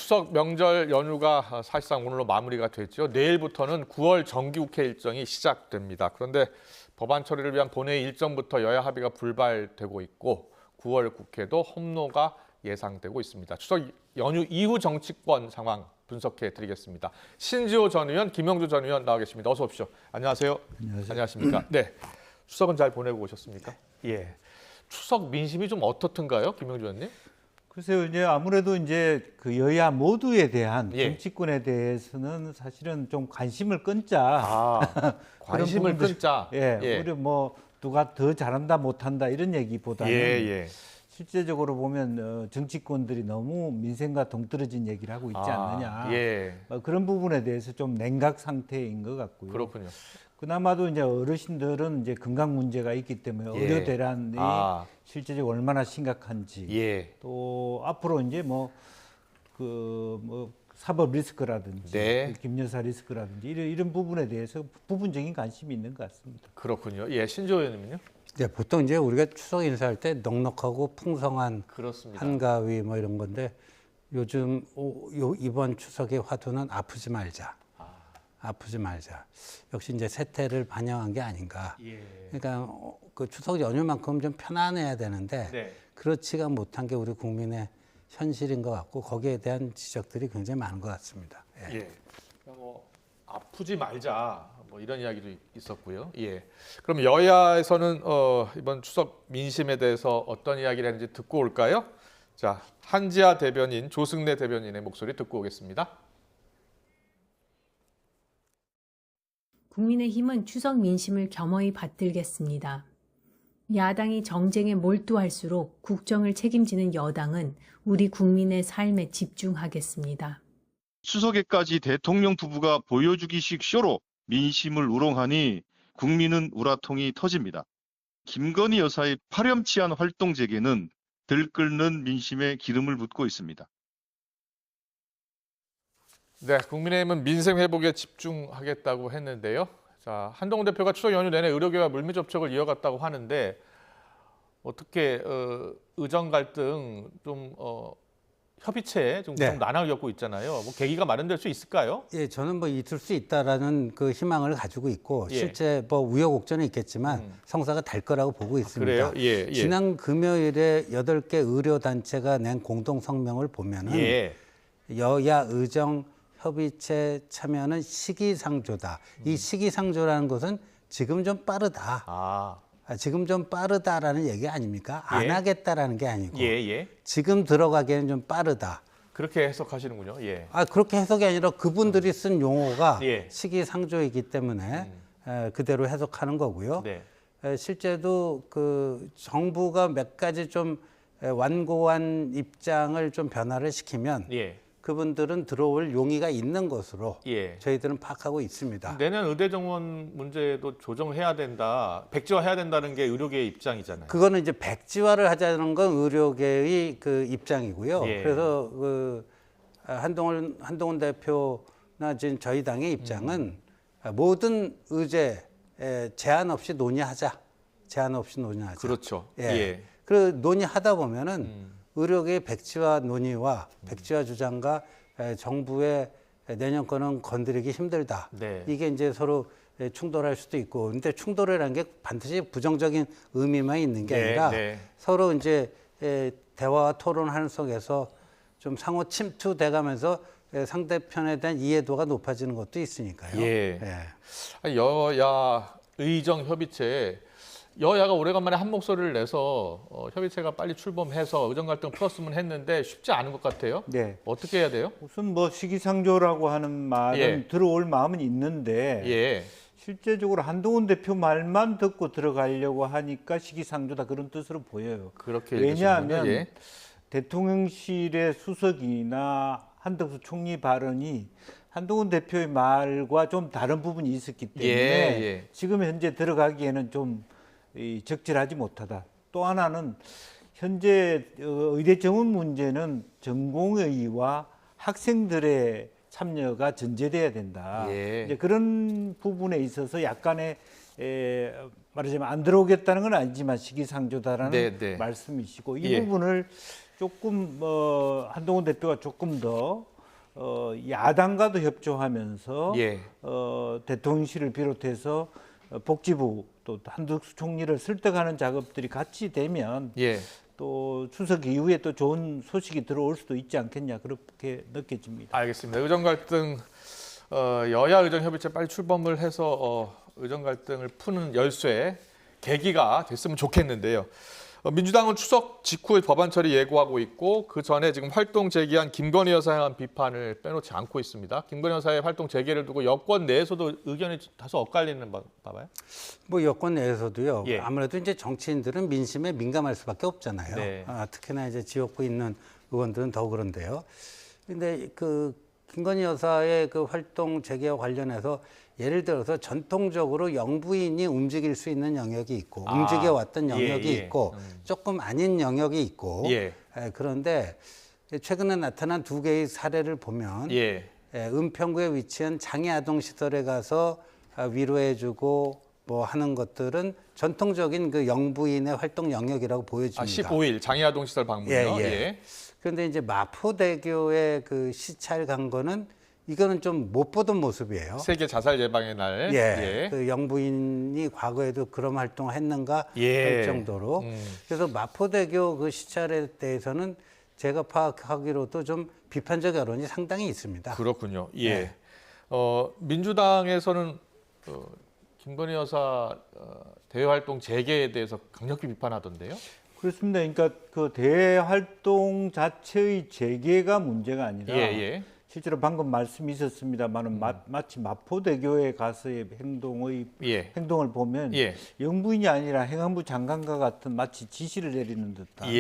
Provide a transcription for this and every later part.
추석 명절 연휴가 사실상 오늘로 마무리가 됐죠. 내일부터는 9월 정기국회 일정이 시작됩니다. 그런데 법안 처리를 위한 본회의 일정부터 여야 합의가 불발되고 있고 9월 국회도 험로가 예상되고 있습니다. 추석 연휴 이후 정치권 상황 분석해 드리겠습니다. 신지호 전 의원, 김영주 전 의원 나와 계십니다. 어서 오십시오. 안녕하세요. 안녕하세요. 안녕하십니까? 네. 추석은 잘 보내고 오셨습니까? 예. 추석 민심이 좀 어떻든가요, 김영주 의원님? 글쎄요, 이제 아무래도 이제 그 여야 모두에 대한 예. 정치권에 대해서는 사실은 좀 관심을 끊자. 관심을 그런 부분들, 끊자. 예, 우리 뭐 누가 더 잘한다 못한다 이런 얘기보다는 예. 실제적으로 보면 정치권들이 너무 민생과 동떨어진 얘기를 하고 있지 않느냐. 예. 그런 부분에 대해서 좀 냉각 상태인 것 같고요. 그렇군요. 그나마도 이제 어르신들은 이제 건강 문제가 있기 때문에 예. 의료 대란이 실제적으로 얼마나 심각한지 예. 또 앞으로 이제 뭐 사법 리스크라든지 네. 김여사 리스크라든지 이런 부분에 대해서 부분적인 관심이 있는 것 같습니다. 그렇군요. 예, 신지호 의원님은요? 네, 보통 이제 우리가 추석 인사할 때 넉넉하고 풍성한 그렇습니다. 한가위 뭐 이런 건데 요즘 이번 추석의 화두는 아프지 말자. 아프지 말자. 역시 이제 세태를 반영한 게 아닌가. 예. 그러니까 그 추석 연휴만큼 좀 편안해야 되는데 네. 그렇지가 못한 게 우리 국민의 현실인 것 같고 거기에 대한 지적들이 굉장히 많은 것 같습니다. 예. 예. 뭐 아프지 말자. 뭐 이런 이야기도 있었고요. 예. 그럼 여야에서는 이번 추석 민심에 대해서 어떤 이야기를 했는지 듣고 올까요? 자, 한지아 대변인, 조승래 대변인의 목소리 듣고 오겠습니다. 국민의힘은 추석 민심을 겸허히 받들겠습니다. 야당이 정쟁에 몰두할수록 국정을 책임지는 여당은 우리 국민의 삶에 집중하겠습니다. 추석에까지 대통령 부부가 보여주기식 쇼로 민심을 우롱하니 국민은 우라통이 터집니다. 김건희 여사의 파렴치한 활동 재개는 들끓는 민심에 기름을 붓고 있습니다. 네, 국민의힘은 민생 회복에 집중하겠다고 했는데요. 자, 한동훈 대표가 추석 연휴 내내 의료계와 물밑 접촉을 이어갔다고 하는데 어떻게 의정 갈등 좀 협의체에 좀 네. 난항을 겪고 있잖아요. 뭐 계기가 마련될 수 있을까요? 예, 저는 뭐 있을 수 있다라는 그 희망을 가지고 있고 예. 실제 뭐 우여곡절은 있겠지만 성사가 될 거라고 보고 있습니다. 그래요? 예. 지난 금요일에 8개 의료 단체가 낸 공동 성명을 보면은 예. 여야 의정 협의체 참여는 시기상조다. 이 시기상조라는 것은 지금 좀 빠르다. 지금 좀 빠르다라는 얘기 아닙니까? 안 예. 하겠다라는 게 아니고 예. 지금 들어가기에는 좀 빠르다. 그렇게 해석하시는군요. 예. 그렇게 해석이 아니라 그분들이 쓴 용어가 예. 시기상조이기 때문에 그대로 해석하는 거고요. 네. 실제도 그 정부가 몇 가지 좀 완고한 입장을 좀 변화를 시키면 예. 그분들은 들어올 용의가 있는 것으로 예. 저희들은 파악하고 있습니다. 내년 의대 정원 문제도 조정해야 된다, 백지화해야 된다는 게 의료계의 입장이잖아요. 그거는 이제 백지화를 하자는 건 의료계의 그 입장이고요. 예. 그래서 그 한동훈 대표나 지금 저희 당의 입장은 모든 의제 제한 없이 논의하자. 제한 없이 논의하자. 그렇죠. 예. 그 논의하다 보면은 의료계의 백지화 논의와 백지화 주장과 정부의 내년 거는 건드리기 힘들다. 네. 이게 이제 서로 충돌할 수도 있고, 근데 충돌이라는 게 반드시 부정적인 의미만 있는 게 아니라 서로 이제 대화와 토론하는 속에서 좀 상호 침투돼가면서 상대편에 대한 이해도가 높아지는 것도 있으니까요. 예. 여야 의정 협의체에 여야가 오래간만에 한 목소리를 내서 협의체가 빨리 출범해서 의정 갈등 풀었으면 했는데 쉽지 않은 것 같아요. 네. 어떻게 해야 돼요? 우선 뭐 시기상조라고 하는 말은 들어올 마음은 있는데 실제적으로 한동훈 대표 말만 듣고 들어가려고 하니까 시기상조다 그런 뜻으로 보여요. 그렇게 왜냐하면 대통령실의 수석이나 한덕수 총리 발언이 한동훈 대표의 말과 좀 다른 부분이 있었기 때문에 지금 현재 들어가기에는 좀 적절하지 못하다. 또 하나는 현재 의대 정원 문제는 전공의와 학생들의 참여가 전제돼야 된다. 이제 그런 부분에 있어서 약간의 말하자면 안 들어오겠다는 건 아니지만 시기상조다라는 말씀이시고 이 부분을 조금 한동훈 대표가 조금 더 야당과도 협조하면서 예. 대통령실을 비롯해서 복지부 또 한덕수 총리를 설득하는 작업들이 같이 되면 예. 또 추석 이후에 또 좋은 소식이 들어올 수도 있지 않겠냐 그렇게 느껴집니다. 알겠습니다. 의정 갈등 여야 의정 협의체 빨리 출범을 해서 의정 갈등을 푸는 열쇠 계기가 됐으면 좋겠는데요. 민주당은 추석 직후에 법안 처리 예고하고 있고 그 전에 지금 활동 재개한 김건희 여사에 대한 비판을 빼놓지 않고 있습니다. 김건희 여사의 활동 재개를 두고 여권 내에서도 의견이 다소 엇갈리는 봐봐요. 뭐 여권 내에서도요. 예. 아무래도 이제 정치인들은 민심에 민감할 수밖에 없잖아요. 네. 특히나 이제 지역구 있는 의원들은 더 그런데요. 근데 그 김건희 여사의 그 활동 재개와 관련해서 예를 들어서 전통적으로 영부인이 움직일 수 있는 영역이 있고 움직여 왔던 영역이 있고 조금 아닌 영역이 있고 그런데 최근에 나타난 두 개의 사례를 보면 은평구에 위치한 장애아동시설에 가서 위로해주고 뭐 하는 것들은 전통적인 그 영부인의 활동 영역이라고 보여집니다. 15일 장애아동시설 방문이요. 그런데 이제 마포대교에 그 시찰 간 거는 이거는 좀 못 보던 모습이에요. 세계 자살 예방의 날. 그 영부인이 과거에도 그런 활동을 했는가 할 정도로. 그래서 마포대교 그 시찰에 대해서는 제가 파악하기로도 좀 비판적 여론이 상당히 있습니다. 그렇군요. 민주당에서는 김건희 여사 대외 활동 재개에 대해서 강력히 비판하던데요. 그렇습니다. 그러니까 그 대외 활동 자체의 재개가 문제가 아니라 실제로 방금 말씀이 있었습니다만은 마치 마포대교에 가서의 행동을 보면 영부인이 아니라 행안부 장관과 같은 마치 지시를 내리는 듯한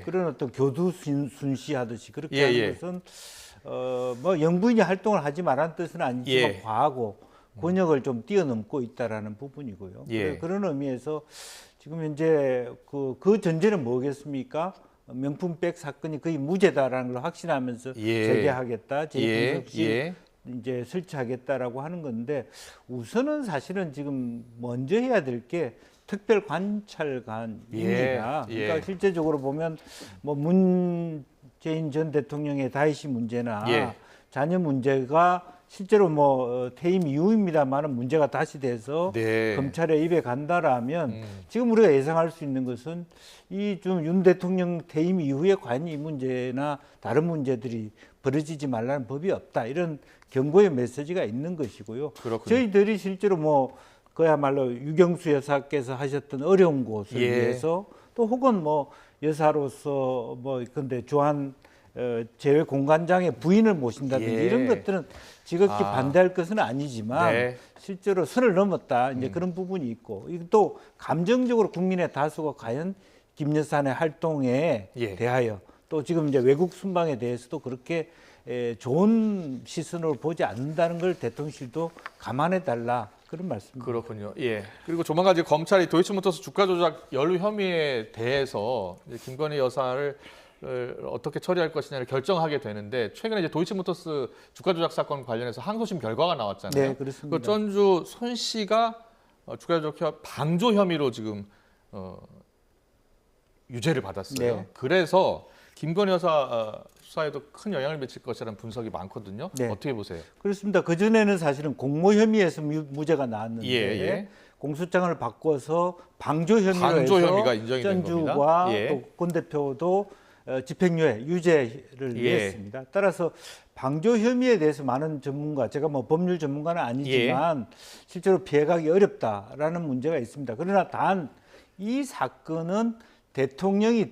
그런 어떤 교두 순시하듯이 그렇게 하는 것은 뭐 영부인이 활동을 하지 말라는 뜻은 아니지만 과하고 권역을 좀 뛰어넘고 있다라는 부분이고요. 그런 의미에서 지금 현재 그 전제는 뭐겠습니까? 명품백 사건이 거의 무죄다라는 걸 확신하면서 재개하겠다, 재분석실 이제 설치하겠다라고 하는 건데 우선은 사실은 지금 먼저 해야 될 게 특별 관찰관입니다. 그러니까 실제적으로 보면 뭐 문재인 전 대통령의 다이시 문제나 자녀 문제가 실제로 뭐 퇴임 이후입니다만은 문제가 다시 돼서 검찰의 입에 간다라면 지금 우리가 예상할 수 있는 것은 이 좀 윤 대통령 퇴임 이후에 과연 이 문제나 다른 문제들이 벌어지지 말라는 법이 없다 이런 경고의 메시지가 있는 것이고요. 그렇군요. 저희들이 실제로 뭐 그야말로 유경수 여사께서 하셨던 어려운 곳을 위해서 또 혹은 뭐 여사로서 뭐 근데 주한 제외 공관장의 부인을 모신다든지 이런 것들은 지극히 반대할 것은 아니지만 실제로 선을 넘었다 이제 그런 부분이 있고 또 감정적으로 국민의 다수가 과연 김 여사의 활동에 대하여 또 지금 이제 외국 순방에 대해서도 그렇게 좋은 시선으로 보지 않는다는 걸 대통령실도 감안해 달라 그런 말씀입니다. 그렇군요. 그리고 조만간 이제 검찰이 도이치모터스 주가 조작 연루 혐의에 대해서 이제 김건희 여사를 어떻게 처리할 것이냐를 결정하게 되는데 최근에 이제 도이치모터스 주가 조작 사건 관련해서 항소심 결과가 나왔잖아요. 네, 그렇습니다. 그 전주 손 씨가 주가 조작 방조 혐의로 지금 유죄를 받았어요. 그래서 김건희 여사 수사에도 큰 영향을 미칠 것이라는 분석이 많거든요. 어떻게 보세요? 그렇습니다. 그 전에는 사실은 공모 혐의에서 무죄가 나왔는데 공소장을 바꿔서 방조 혐의로 혐의가 해서 인정이 된 겁니다. 전주와 또 권 대표도 집행유예, 유죄를 냈습니다. 따라서 방조 혐의에 대해서 많은 전문가, 제가 뭐 법률 전문가는 아니지만 실제로 피해가기 어렵다라는 문제가 있습니다. 그러나 단 이 사건은 대통령이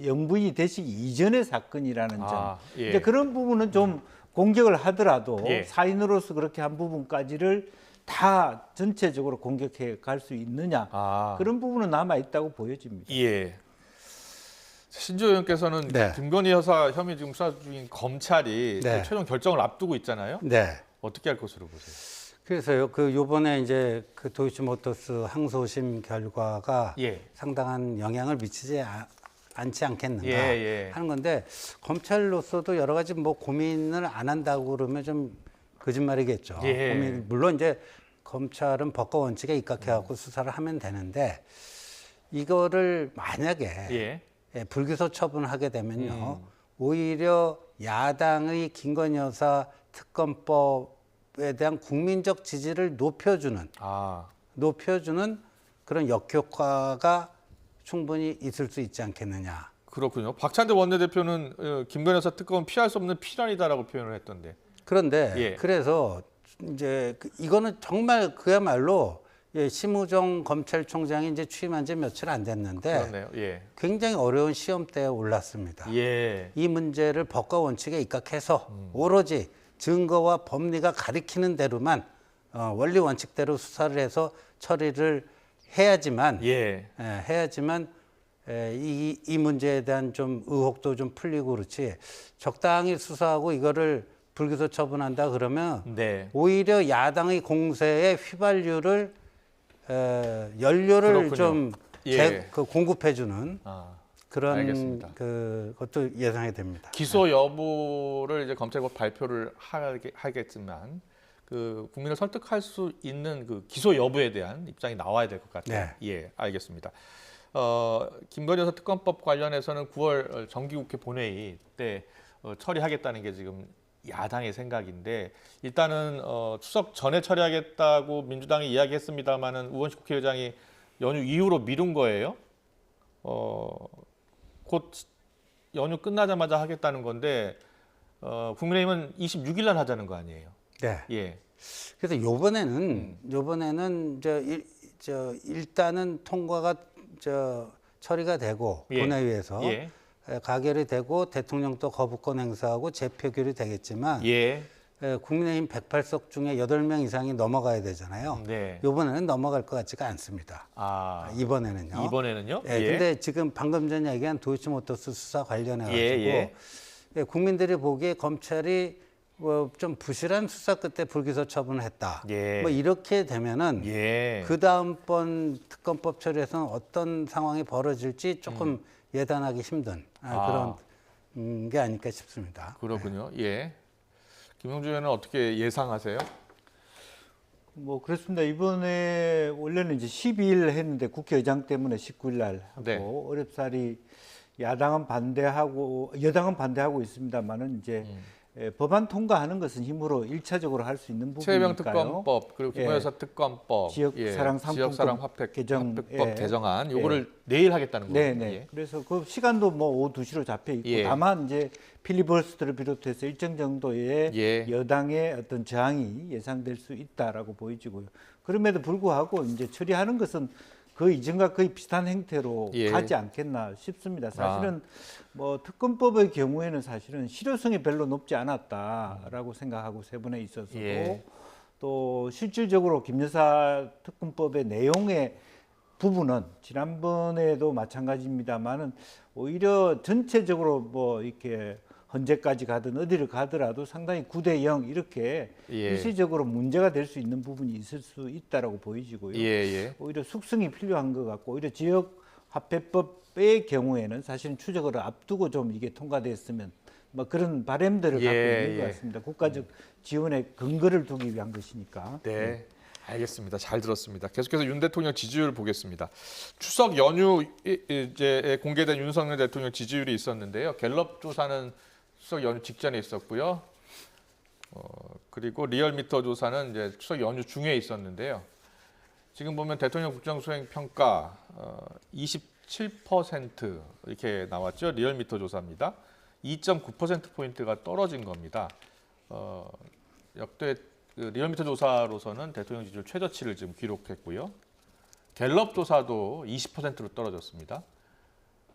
영부인이 되시기 이전의 사건이라는 점. 이제 그런 부분은 좀 공격을 하더라도 사인으로서 그렇게 한 부분까지를 다 전체적으로 공격해 갈 수 있느냐. 그런 부분은 남아 있다고 보여집니다. 신조 의원께서는 김건희 여사 혐의 지금 수사 중인 검찰이 최종 결정을 앞두고 있잖아요. 어떻게 할 것으로 보세요? 그래서요. 그 요번에 이제 그 도이치모터스 항소심 결과가 상당한 영향을 미치지 않지 않겠는가 하는 건데 검찰로서도 여러 가지 뭐 고민을 안 한다고 그러면 좀 거짓말이겠죠. 물론 이제 검찰은 법과 원칙에 입각해갖고 수사를 하면 되는데 이거를 만약에 불기소 처분을 하게 되면요. 오히려 야당의 김건희 여사 특검법에 대한 국민적 지지를 높여주는 그런 역효과가 충분히 있을 수 있지 않겠느냐. 그렇군요. 박찬대 원내대표는 김건희 여사 특검은 피할 수 없는 피란이다라고 표현을 했던데. 그런데 그래서 이제 이거는 정말 그야말로 심우정 검찰총장이 이제 취임한 지 며칠 안 됐는데 그렇네요. 굉장히 어려운 시험대에 올랐습니다. 이 문제를 법과 원칙에 입각해서 오로지 증거와 법리가 가리키는 대로만 원리 원칙대로 수사를 해서 처리를 해야지만 이 문제에 대한 좀 의혹도 좀 풀리고 그렇지 적당히 수사하고 이거를 불기소 처분한다 그러면 오히려 야당의 공세에 휘발유를 연료를 좀 공급해주는 그런 알겠습니다. 것도 예상이 됩니다. 기소 여부를 이제 검찰이 곧 발표를 하겠지만 국민을 설득할 수 있는 그 기소 여부에 대한 입장이 나와야 될 것 같아요. 알겠습니다. 김건희 여사 특검법 관련해서는 9월 정기국회 본회의 때 처리하겠다는 게 지금 야당의 생각인데 일단은 추석 전에 처리하겠다고 민주당이 이야기했습니다만은 우원식 국회의장이 연휴 이후로 미룬 거예요. 곧 연휴 끝나자마자 하겠다는 건데 국민의힘은 26일 날 하자는 거 아니에요? 그래서 요번에는 일단은 통과가 처리가 되고 본회의에서 가결이 되고 대통령도 거부권 행사하고 재표결이 되겠지만 국민의힘 108석 중에 8명 이상이 넘어가야 되잖아요. 이번에는 넘어갈 것 같지가 않습니다. 이번에는요. 근데 지금 방금 전 얘기한 도이치모터스 수사 관련해 가지고 국민들이 보기에 검찰이 좀 부실한 수사 끝에 불기소 처분을 했다. 뭐 이렇게 되면은 그 다음번 특검법 처리에서는 어떤 상황이 벌어질지 조금 예단하기 힘든 그런 게 아닐까 싶습니다. 그렇군요. 김영주 의원은 어떻게 예상하세요? 뭐 그렇습니다. 이번에 원래는 이제 12일 했는데 국회의장 때문에 19일 날 하고 어렵사리 여당은 반대하고 있습니다만은 이제 법안 통과하는 것은 힘으로 1차적으로 할 수 있는 부분이니까요. 최혜병 특검법 그리고 김건희 여사 특검법, 지역사랑 화폐법 개정안 요거를 내일 하겠다는 거예요. 그래서 그 시간도 뭐 오후 2시로 잡혀 있고 다만 이제 필리버스터를 비롯해서 일정 정도의 여당의 어떤 저항이 예상될 수 있다라고 보여지고요. 그럼에도 불구하고 이제 처리하는 것은 그 이전과 거의 비슷한 행태로 가지 않겠나 싶습니다. 사실은 뭐 특검법의 경우에는 사실은 실효성이 별로 높지 않았다라고 생각하고 세 번에 있어서도 또 실질적으로 김 여사 특검법의 내용의 부분은 지난번에도 마찬가지입니다만은 오히려 전체적으로 뭐 이렇게 헌재까지 가든 어디를 가더라도 상당히 9대0 이렇게 일시적으로 문제가 될 수 있는 부분이 있을 수 있다라고 보이지고요. 오히려 숙성이 필요한 것 같고 오히려 지역화폐법의 경우에는 사실은 추적을 앞두고 좀 이게 통과됐으면 뭐 그런 바람들을 갖고 있는 것 같습니다. 국가적 지원에 근거를 두기 위한 것이니까. 알겠습니다. 잘 들었습니다. 계속해서 윤 대통령 지지율 보겠습니다. 추석 연휴 이제 공개된 윤석열 대통령 지지율이 있었는데요. 갤럽 조사는 추석 연휴 직전에 있었고요. 그리고 리얼미터 조사는 이제 추석 연휴 중에 있었는데요. 지금 보면 대통령 국정 수행 평가 27% 이렇게 나왔죠. 리얼미터 조사입니다. 2.9% 포인트가 떨어진 겁니다. 역대 리얼미터 조사로서는 대통령 지지율 최저치를 지금 기록했고요. 갤럽 조사도 20%로 떨어졌습니다.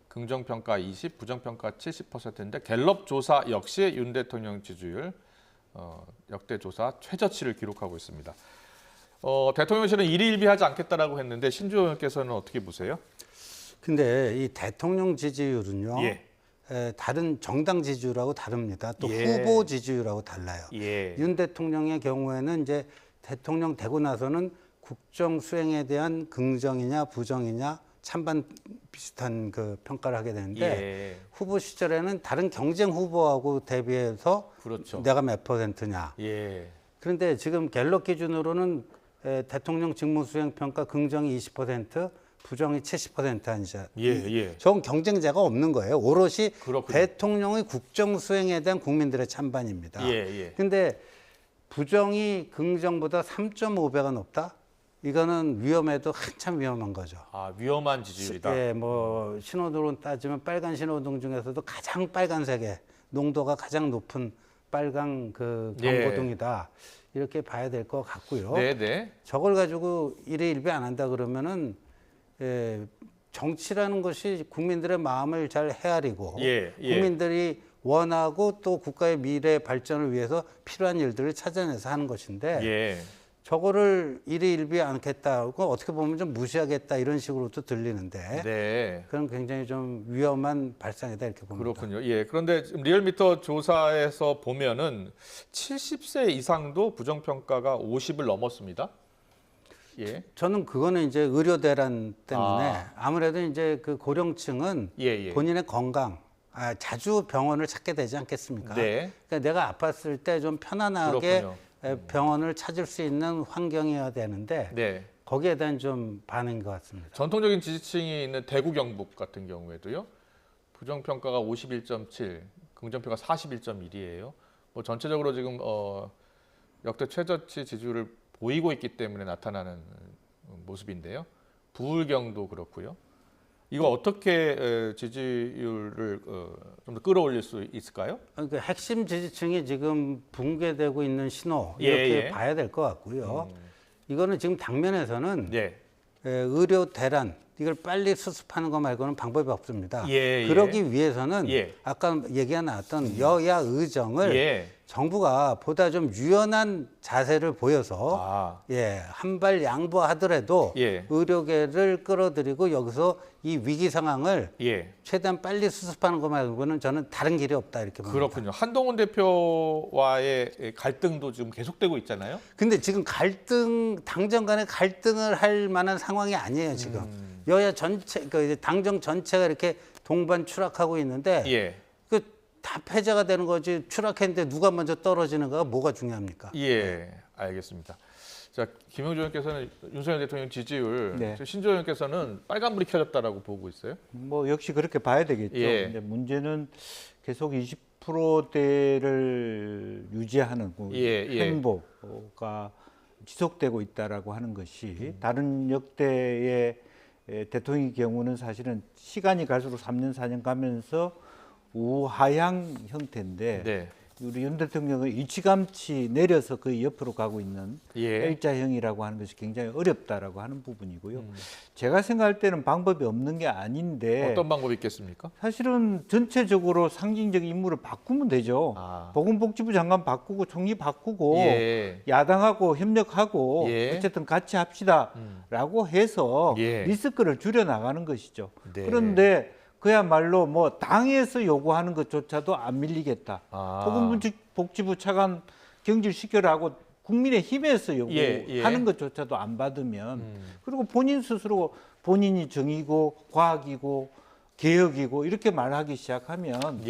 긍정평가 20, 부정평가 70%인데 갤럽 조사 역시 윤 대통령 지지율 역대 조사 최저치를 기록하고 있습니다. 대통령실은 일희일비하지 않겠다라고 했는데 신주호 의원께서는 어떻게 보세요? 근데 이 대통령 지지율은요. 다른 정당 지지율하고 다릅니다. 또 후보 지지율하고 달라요. 윤 대통령의 경우에는 이제 대통령 되고 나서는 국정 수행에 대한 긍정이냐 부정이냐 찬반 비슷한 그 평가를 하게 되는데 후보 시절에는 다른 경쟁 후보하고 대비해서 내가 몇 %냐. 그런데 지금 갤럽 기준으로는 대통령 직무 수행 평가 긍정이 20%, 부정이 70% 아니죠. 예. 저건 경쟁자가 없는 거예요. 오롯이 그렇군요. 대통령의 국정 수행에 대한 국민들의 찬반입니다. 예. 근데 부정이 긍정보다 3.5배가 높다? 이거는 위험해도 한참 위험한 거죠. 아, 위험한 지지율이다. 예, 뭐 신호등으로 따지면 빨간 신호등 중에서도 가장 빨간색의 농도가 가장 높은 빨간 그 경고등이다. 이렇게 봐야 될 것 같고요. 네. 저걸 가지고 일희일비 안 한다 그러면은 정치라는 것이 국민들의 마음을 잘 헤아리고 국민들이 원하고 또 국가의 미래 발전을 위해서 필요한 일들을 찾아내서 하는 것인데 저거를 일희일비 않겠다, 어떻게 보면 좀 무시하겠다 이런 식으로도 들리는데 그건 굉장히 좀 위험한 발상이다 이렇게 봅니다. 그렇군요. 그런데 지금 리얼미터 조사에서 보면은 70세 이상도 부정평가가 50을 넘었습니다. 저는 그거는 이제 의료 대란 때문에 아무래도 이제 그 고령층은 본인의 건강, 자주 병원을 찾게 되지 않겠습니까? 그러니까 내가 아팠을 때 좀 편안하게 병원을 찾을 수 있는 환경이어야 되는데 거기에 대한 좀 반응인 것 같습니다. 전통적인 지지층이 있는 대구 경북 같은 경우에도요. 부정평가가 51.7, 긍정평가 41.1이에요. 뭐 전체적으로 지금 역대 최저치 지지율을 보이고 있기 때문에 나타나는 모습인데요. 부울경도 그렇고요. 이거 어떻게 지지율을 좀 더 끌어올릴 수 있을까요? 그러니까 핵심 지지층이 지금 붕괴되고 있는 신호 이렇게 봐야 될 것 같고요. 이거는 지금 당면에서는 의료 대란 이걸 빨리 수습하는 거 말고는 방법이 없습니다. 그러기 위해서는 아까 얘기가 나왔던 여야 의정을 정부가 보다 좀 유연한 자세를 보여서 한 발 양보하더라도 의료계를 끌어들이고 여기서 이 위기 상황을 최대한 빨리 수습하는 것 말고는 저는 다른 길이 없다 이렇게 봅니다. 그렇군요. 한동훈 대표와의 갈등도 지금 계속되고 있잖아요. 근데 지금 당정 간의 갈등을 할 만한 상황이 아니에요, 지금. 여야 전체, 당정 전체가 이렇게 동반 추락하고 있는데 다 패자가 되는 거지 추락했는데 누가 먼저 떨어지는가가 뭐가 중요합니까? 알겠습니다. 자, 김영주 의원께서는 윤석열 대통령 지지율, 신조 의원께서는 빨간불이 켜졌다라고 보고 있어요. 뭐 역시 그렇게 봐야 되겠죠. 근데 문제는 계속 20%대를 유지하는 행보가 지속되고 있다라고 하는 것이 다른 역대의 대통령의 경우는 사실은 시간이 갈수록 3년, 4년 가면서 우하향 형태인데 우리 윤 대통령은 일찌감치 내려서 거의 옆으로 가고 있는 L자형이라고 하는 것이 굉장히 어렵다라고 하는 부분이고요. 제가 생각할 때는 방법이 없는 게 아닌데 어떤 방법이 있겠습니까? 사실은 전체적으로 상징적인 인물을 바꾸면 되죠. 보건복지부 장관 바꾸고 총리 바꾸고 야당하고 협력하고 어쨌든 같이 합시다라고 해서 리스크를 줄여나가는 것이죠. 그런데 그야말로 뭐 당에서 요구하는 것조차도 안 밀리겠다. 보건복지부 차관 경질시켜라고 국민의 힘에서 요구하는 것조차도 안 받으면 그리고 본인 스스로 본인이 정의고 과학이고 개혁이고 이렇게 말하기 시작하면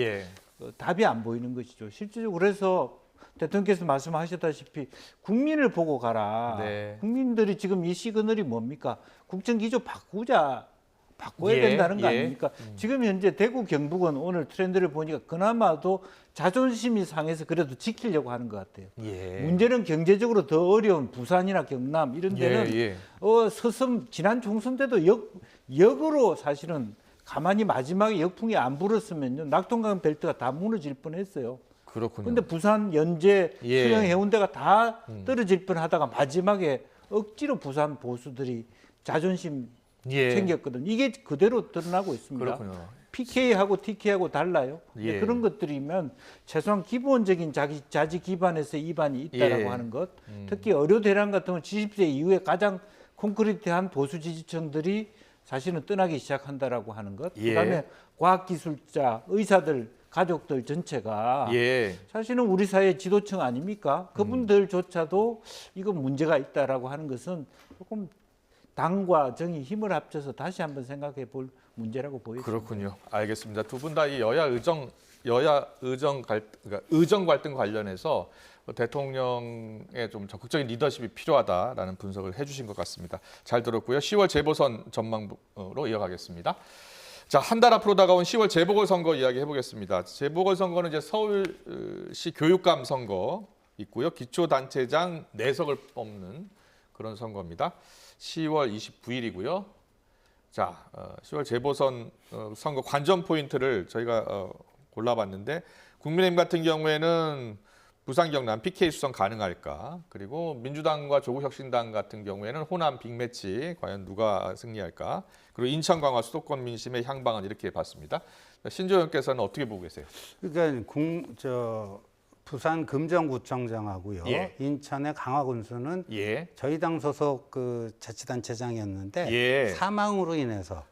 답이 안 보이는 것이죠. 실질적으로 그래서 대통령께서 말씀하셨다시피 국민을 보고 가라. 국민들이 지금 이 시그널이 뭡니까? 국정기조 바꿔야 된다는 거 아닙니까? 지금 현재 대구 경북은 오늘 트렌드를 보니까 그나마도 자존심이 상해서 그래도 지키려고 하는 것 같아요. 문제는 경제적으로 더 어려운 부산이나 경남 이런 데는 서섬 지난 총선 때도 역으로 사실은 가만히 마지막에 역풍이 안 불었으면요 낙동강 벨트가 다 무너질 뻔했어요. 그런데 부산, 연제, 수영, 해운대가 다 떨어질 뻔하다가 마지막에 억지로 부산 보수들이 자존심 생겼거든요. 이게 그대로 드러나고 있습니다. PK하고 TK하고 달라요. 그런 것들이면 최소한 기본적인 자지 기반에서 이반이 있다라고 하는 것. 특히 의료 대란 같은 건 70세 이후에 가장 콘크리트한 보수 지지층들이 사실은 떠나기 시작한다라고 하는 것. 그다음에 과학기술자, 의사들, 가족들 전체가 사실은 우리 사회 지도층 아닙니까? 그분들조차도 이거 문제가 있다라고 하는 것은 조금 당과 정이 힘을 합쳐서 다시 한번 생각해 볼 문제라고 보입니다. 그렇군요. 알겠습니다. 두 분 다 이 여야 의정 여야 그러니까 의정 갈등 관련해서 대통령의 좀 적극적인 리더십이 필요하다라는 분석을 해주신 것 같습니다. 잘 들었고요. 10월 재보선 전망으로 이어가겠습니다. 자, 한 달 앞으로 다가온 10월 재보궐선거 이야기 해보겠습니다. 재보궐선거는 이제 서울시 교육감 선거 있고요. 기초단체장 4석을 뽑는 그런 선거입니다. 10월 29일이고요. 자, 10월 재보선 선거 관전 포인트를 저희가 골라봤는데 국민의힘 같은 경우에는 부산 경남 PK 수성 가능할까? 그리고 민주당과 조국혁신당 같은 경우에는 호남 빅매치 과연 누가 승리할까? 그리고 인천 강화 수도권 민심의 향방은 이렇게 봤습니다. 신조 의원께서는 어떻게 보고 계세요? 그러니까 부산 금정구청장하고요. 예. 인천의 강화군수는 예. 저희 당 소속 그 자치단체장이었는데 예. 사망으로 인해서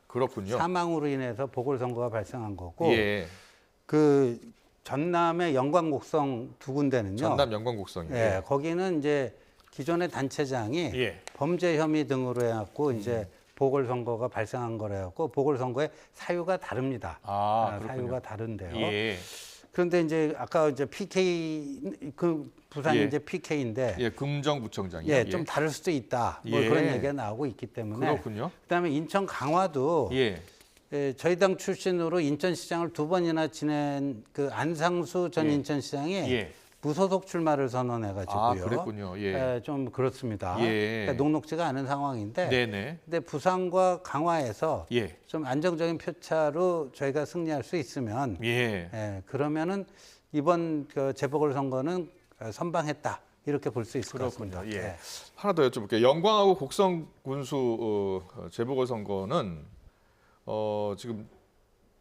보궐선거가 발생한 거고 예. 그 전남의 영광곡성 2군데는요. 전남 영광곡성이요. 예, 거기는 이제 기존의 단체장이 예. 범죄 혐의 등으로 해갖고 이제 보궐선거가 발생한 거래갖고 보궐선거의 사유가 다릅니다. 그렇군요. 사유가 다른데요. 예. 그런데 이제 아까 이제 PK 그 부산이 예. 이제 PK인데 예, 금정구청장이요. 예, 좀 다를 수도 있다. 뭐 예. 그런 얘기가 나오고 있기 때문에 그렇군요. 그다음에 인천 강화도 예. 예, 저희 당 출신으로 인천시장을 2번이나 지낸 그 안상수 전 예. 인천시장이 예. 무소속 출마를 선언해가지고요. 그랬군요. 예. 좀 그렇습니다. 예. 그러니까 녹록지가 않은 상황인데, 네네. 근데 부산과 강화에서 예. 좀 안정적인 표차로 저희가 승리할 수 있으면, 예. 그러면은 이번 그 재보궐선거는 선방했다 이렇게 볼 수 있을 것 그렇군요. 같습니다. 예. 하나 더 여쭤볼게요. 영광하고 곡성 군수 재보궐선거는 지금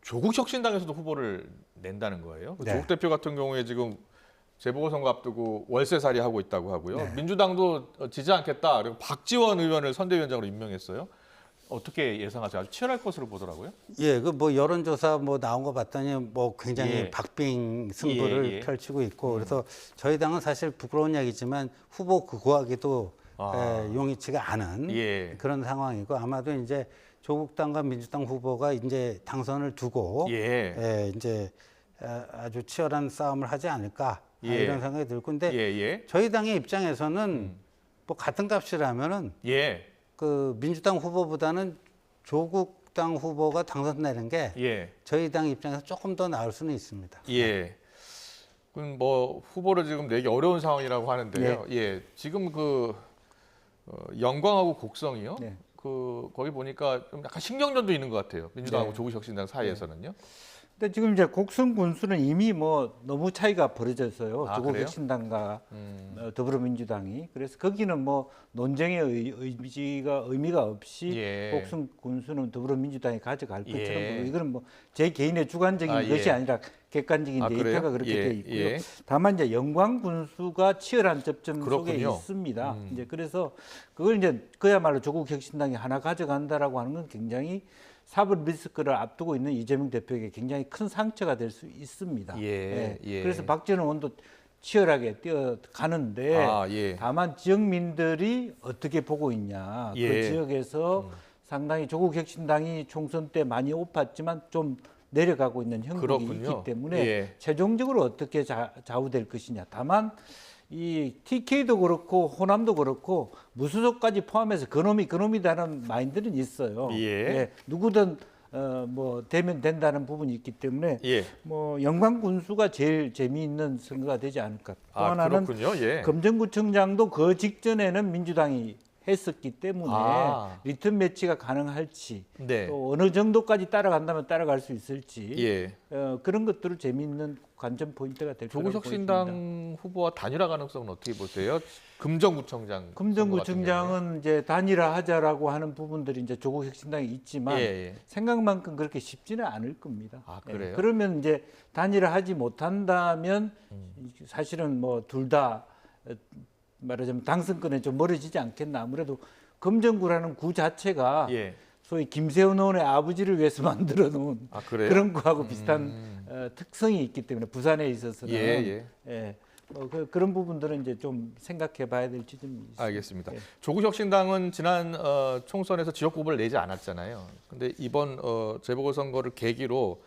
조국혁신당에서도 후보를 낸다는 거예요. 네. 조국 대표 같은 경우에 지금 재보궐선거 앞두고 월세살이 하고 있다고 하고요. 네. 민주당도 지지 않겠다. 그리고 박지원 의원을 선대위원장으로 임명했어요. 어떻게 예상하세요? 아주 치열할 것으로 보더라고요. 예, 그 뭐 여론조사 뭐 나온 거 봤더니 뭐 굉장히 예. 박빙 승부를 예. 펼치고 있고 그래서 저희 당은 사실 부끄러운 얘기지만 후보 구하기도 용이치가 않은 예. 그런 상황이고 아마도 이제 조국 당과 민주당 후보가 이제 당선을 두고 이제 아주 치열한 싸움을 하지 않을까 이런 생각이 들고 근데 저희 당의 입장에서는 뭐 같은 값이라면은 그 민주당 후보보다는 조국 당 후보가 당선되는 게 저희 당 입장에서 조금 더 나을 수는 있습니다. 그럼 뭐 후보를 지금 내기 어려운 상황이라고 하는데요. 지금 그 영광하고 곡성이요. 그 거기 보니까 좀 약간 신경전도 있는 것 같아요. 민주당하고 조국혁신당 사이에서는요. 근데 지금 이제 곡성 군수는 이미 뭐 너무 차이가 벌어졌어요. 조국혁신당과 더불어민주당이. 그래서 거기는 뭐 논쟁의 의미가 없이 곡성 군수는 더불어민주당이 가져갈 것처럼 이거는 뭐 제 개인의 주관적인 것이 아니라 객관적인 데이터가 그렇게 돼 있고요. 다만 이제 영광 군수가 치열한 접점 속에 있습니다. 이제 그래서 그걸 이제 그야말로 조국혁신당이 하나 가져간다라고 하는 건 굉장히 사법 리스크를 앞두고 있는 이재명 대표에게 굉장히 큰 상처가 될 수 있습니다. 그래서 박지원 의원도 치열하게 뛰어가는데 다만 지역민들이 어떻게 보고 있냐. 그 지역에서 상당히 조국혁신당이 총선 때 많이 높았지만 좀 내려가고 있는 형국이 있기 때문에 최종적으로 어떻게 좌우될 것이냐. 다만 이 TK도 그렇고 호남도 그렇고 무소속까지 포함해서 그놈이다는 마인드는 있어요. 누구든 뭐 되면 된다는 부분이 있기 때문에 뭐 영광 군수가 제일 재미있는 선거가 되지 않을까. 또 하나는 금정구청장도 그 직전에는 민주당이 했었기 때문에 리턴 매치가 가능할지 또 어느 정도까지 따라간다면 따라갈 수 있을지 그런 것들을 재미있는 관전 포인트가 될 거라고 보입니다. 조국혁신당 후보와 단일화 가능성은 어떻게 보세요? 금정구청장은 이제 단일화하자라고 하는 부분들이 이제 조국혁신당이 있지만 생각만큼 그렇게 쉽지는 않을 겁니다. 그래요? 그러면 이제 단일화하지 못한다면 사실은 뭐 둘 다 말하자면 당선권에 좀 멀어지지 않겠나. 아무래도 금정구라는 구 자체가 소위 김세훈 의원의 아버지를 위해서 만들어 놓은 그런 구하고 비슷한 특성이 있기 때문에 부산에 있어서는 그런 부분들은 이제 좀 생각해 봐야 될 지점이 있습니다. 알겠습니다. 조국혁신당은 지난 총선에서 지역구 후보를 내지 않았잖아요. 근데 이번 재보궐선거를 계기로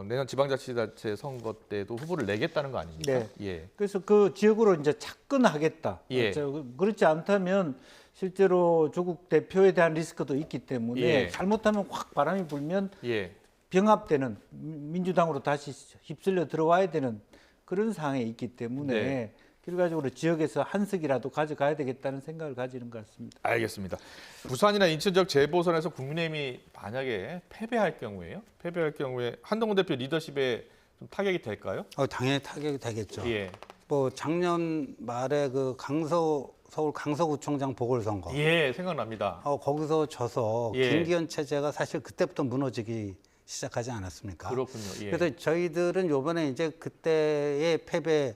내년 지방자치단체 선거 때도 후보를 내겠다는 거 아닙니까? 네. 예. 그래서 그 지역으로 이제 착근하겠다. 예. 그렇지 않다면 실제로 조국 대표에 대한 리스크도 있기 때문에 예. 잘못하면 확 바람이 불면 예. 병합되는 민주당으로 다시 휩쓸려 들어와야 되는 그런 상황에 있기 때문에 네. 결과적으로 지역에서 한 석이라도 가져가야 되겠다는 생각을 가지는 것 같습니다. 알겠습니다. 부산이나 인천 지역 재보선에서 국민의힘이 만약에 패배할 경우에 한동훈 대표 리더십에 좀 타격이 될까요? 당연히 타격이 되겠죠. 예. 뭐 작년 말에 그 서울 강서구청장 보궐선거. 예, 생각납니다. 거기서 져서 예. 김기현 체제가 사실 그때부터 무너지기 시작하지 않았습니까? 그렇군요. 예. 그래서 저희들은 요번에 이제 그때의 패배의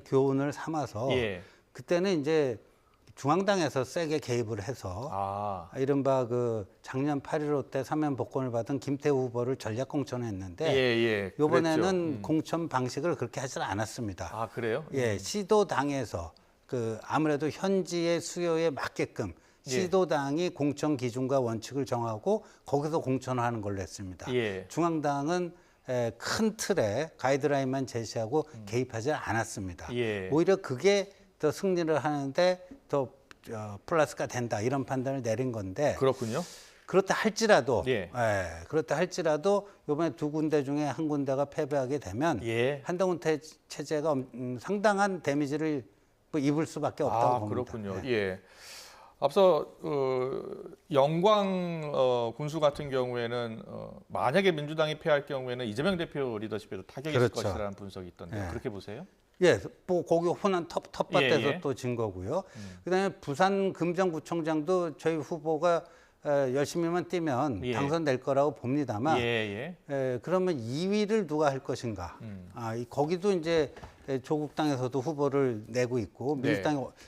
교훈을 삼아서 예. 그때는 이제 중앙당에서 세게 개입을 해서 이른바 그 작년 8.15 때 사면 복권을 받은 김태우 후보를 전략 공천했는데 요번에는 공천 방식을 그렇게 하지 않았습니다. 아, 그래요? 예, 시도당에서 그 아무래도 현지의 수요에 맞게끔 시도당이 공천 기준과 원칙을 정하고 거기서 공천을 하는 걸로 했습니다. 예. 중앙당은 큰 틀에 가이드라인만 제시하고 개입하지 않았습니다. 예. 오히려 그게 더 승리를 하는데 더 플러스가 된다 이런 판단을 내린 건데 그렇군요. 그렇다 할지라도 예. 이번에 두 군데 중에 한 군데가 패배하게 되면 예. 한동훈 체제가 상당한 데미지를 입을 수밖에 없다고 봅니다. 그렇군요. 네. 예. 앞서 영광 군수 같은 경우에는 만약에 민주당이 패할 경우에는 이재명 대표 리더십에도 타격이 있을 그렇죠. 것이라는 분석이 있던데 네. 그렇게 보세요? 예, 뭐 거기 호남 텃밭에서 예, 예. 또 진 거고요. 그다음에 부산 금정구청장도 저희 후보가 열심히만 뛰면 예. 당선될 거라고 봅니다만, 예. 그러면 2위를 누가 할 것인가? 거기도 이제 조국당에서도 후보를 내고 있고 네.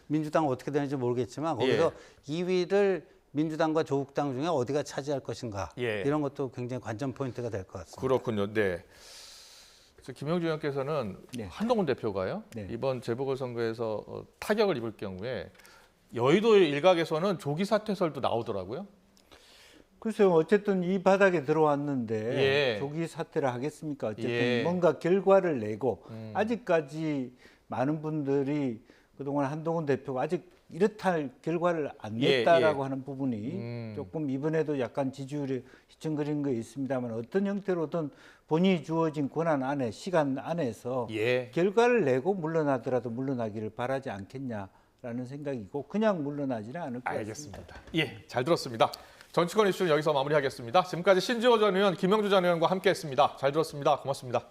민주당은 어떻게 되는지 모르겠지만 거기서 2위를 민주당과 조국당 중에 어디가 차지할 것인가? 예. 이런 것도 굉장히 관전 포인트가 될 것 같습니다. 그렇군요. 네. 김영주 의원께서는 네. 한동훈 대표가요. 네. 이번 재보궐선거에서 타격을 입을 경우에 여의도 일각에서는 조기 사퇴설도 나오더라고요. 글쎄요, 어쨌든 이 바닥에 들어왔는데 예. 조기 사퇴를 하겠습니까? 어쨌든 예. 뭔가 결과를 내고 아직까지 많은 분들이 그동안 한동훈 대표가 아직 이렇다 할 결과를 안 냈다라고 하는 부분이 조금 이번에도 약간 지지율이 휘청거리는 게 있습니다만 어떤 형태로든 본인이 주어진 권한 안에 시간 안에서 결과를 내고 물러나더라도 물러나기를 바라지 않겠냐라는 생각이고 그냥 물러나지는 않을 것 같습니다. 알겠습니다. 예, 잘 들었습니다. 정치권 이슈는 여기서 마무리하겠습니다. 지금까지 신지호 전 의원, 김영주 전 의원과 함께했습니다. 잘 들었습니다. 고맙습니다.